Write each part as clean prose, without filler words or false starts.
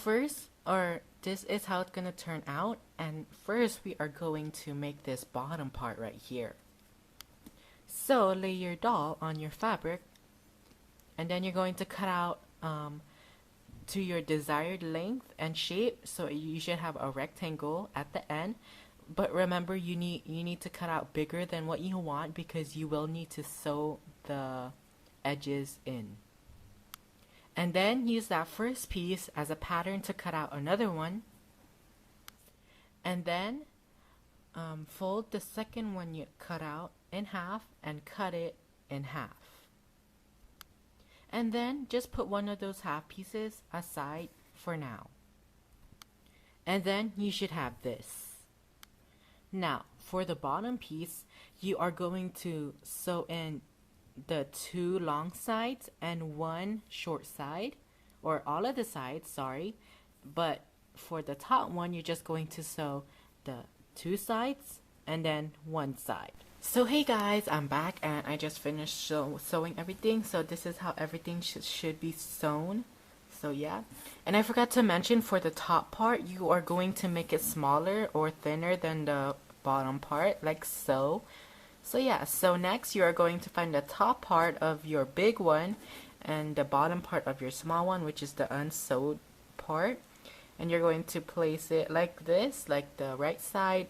first, or this is how it's gonna turn out. And first, we are going to make this bottom part right here. So lay your doll on your fabric, and then you're going to cut out to your desired length and shape. So you should have a rectangle at the end. But remember, you need to cut out bigger than what you want because you will need to sew the edges in. And then use that first piece as a pattern to cut out another one. And then fold the second one you cut out in half and cut it in half. And then just put one of those half pieces aside for now. And then you should have this. Now, for the bottom piece, you are going to sew in the 2 long sides and 1 short side, or all of the sides, sorry. But for the top one, you're just going to sew the 2 sides and then 1 side. So hey guys, I'm back and I just finished sewing everything. So this is how everything should be sewn. So yeah, and I forgot to mention, for the top part, you are going to make it smaller or thinner than the bottom part, like so. So yeah, so next you are going to find the top part of your big one and the bottom part of your small one, which is the unsewed part, and you're going to place it like this, like the right side,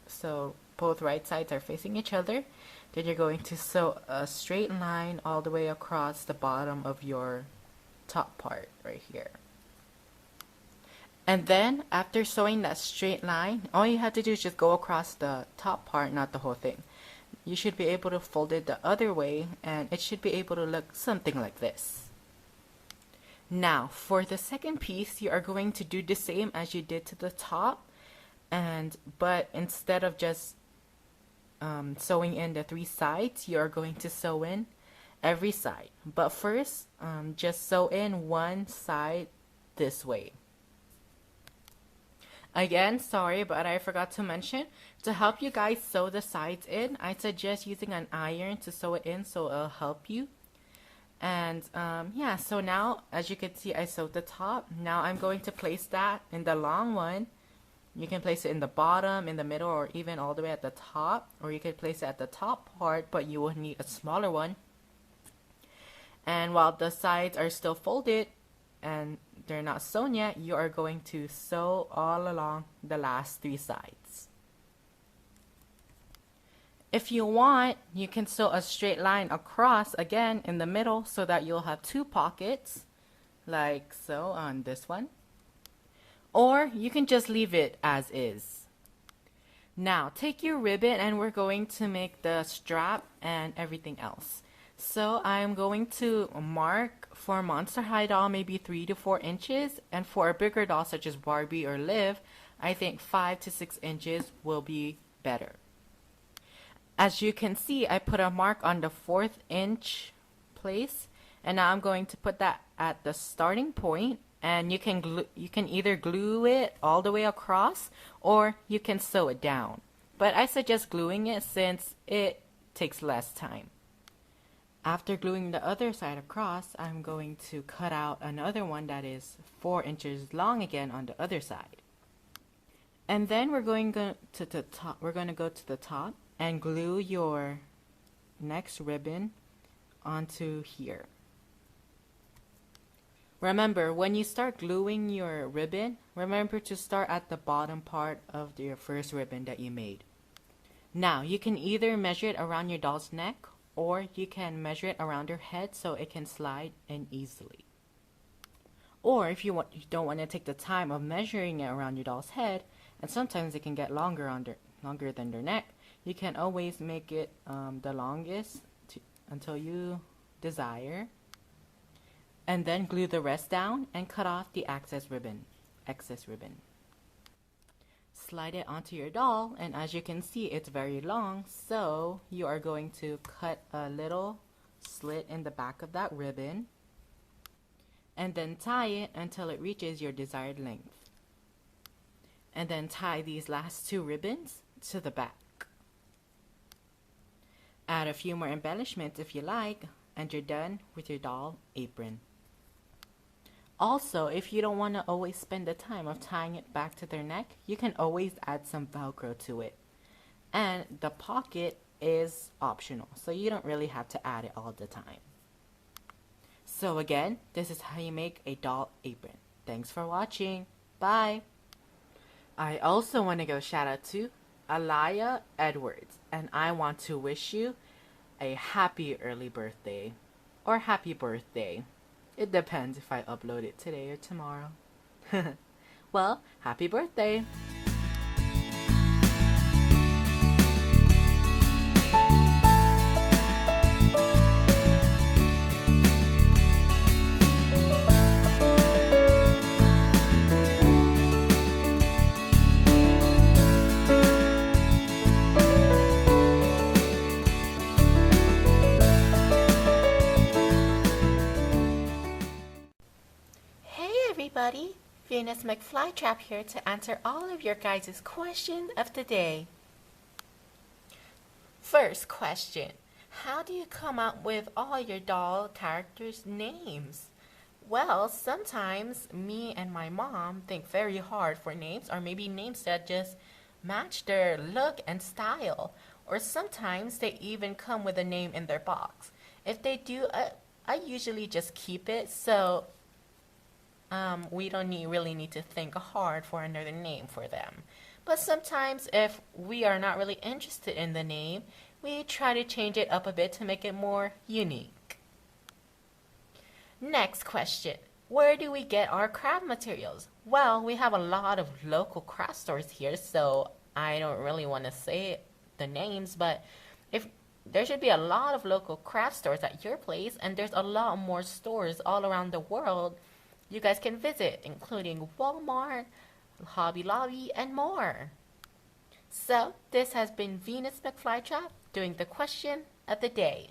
so both right sides are facing each other. Then you're going to sew a straight line all the way across the bottom of your top part right here. And then after sewing that straight line, all you have to do is just go across the top part, not the whole thing. You should be able to fold it the other way and it should be able to look something like this. Now for the second piece, you are going to do the same as you did to the top, but instead of just sewing in the 3 sides, you are going to sew in every side. But first, just sew in 1 side this way. Again, sorry, but I forgot to mention, to help you guys sew the sides in, I suggest using an iron to sew it in, so it'll help you. And yeah, so now as you can see, I sewed the top. Now I'm going to place that in the long one. You can place it in the bottom, in the middle, or even all the way at the top, or you could place it at the top part, but you will need a smaller one. And while the sides are still folded and they're not sewn yet, you are going to sew all along the last 3 sides. If you want, you can sew a straight line across again in the middle so that you'll have 2 pockets, like so on this one. Or you can just leave it as is. Now take your ribbon and we're going to make the strap and everything else. So I'm going to mark for Monster High doll maybe 3 to 4 inches, and for a bigger doll such as Barbie or Liv, I think 5 to 6 inches will be better. As you can see, I put a mark on the 4th inch place, and now I'm going to put that at the starting point, and you can either glue it all the way across or you can sew it down. But I suggest gluing it since it takes less time. After gluing the other side across, I'm going to cut out another one that is 4 inches long again on the other side. And then we're going to go to the top and glue your next ribbon onto here. Remember, when you start gluing your ribbon, remember to start at the bottom part of your first ribbon that you made. Now, you can either measure it around your doll's neck, or you can measure it around her head so it can slide in easily. Or if you don't want to take the time of measuring it around your doll's head, and sometimes it can get longer than their neck, you can always make it the longest until you desire, and then glue the rest down and cut off the excess ribbon. Slide it onto your doll, and as you can see, it's very long, so you are going to cut a little slit in the back of that ribbon and then tie it until it reaches your desired length. And then tie these last 2 ribbons to the back. Add a few more embellishments if you like, and you're done with your doll apron. Also, if you don't want to always spend the time of tying it back to their neck, you can always add some Velcro to it. And the pocket is optional, so you don't really have to add it all the time. So again, this is how you make a doll apron. Thanks for watching. Bye. I also want to go shout out to Aaliya Edwards, and I want to wish you a happy early birthday or happy birthday. It depends if I upload it today or tomorrow. Well, happy birthday! Everybody, Venus McFlytrap here to answer all of your guys' questions of the day. First question, how do you come up with all your doll characters' names? Well, sometimes me and my mom think very hard for names, or maybe names that just match their look and style, or sometimes they even come with a name in their box. If they do, I usually just keep it, so we don't really need to think hard for another name for them. But sometimes if we are not really interested in the name, we try to change it up a bit to make it more unique. Next question, where do we get our craft materials? Well, we have a lot of local craft stores here, so I don't really want to say the names, but if there should be a lot of local craft stores at your place, and there's a lot more stores all around the world you guys can visit, including Walmart, Hobby Lobby, and more. So, this has been Venus McFlytrap doing the question of the day.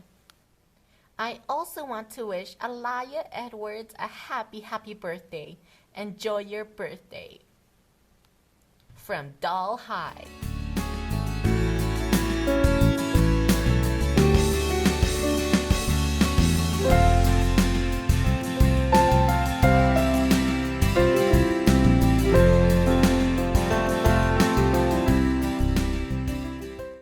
I also want to wish Aaliya Edwards a happy birthday. Enjoy your birthday. From DollHigh.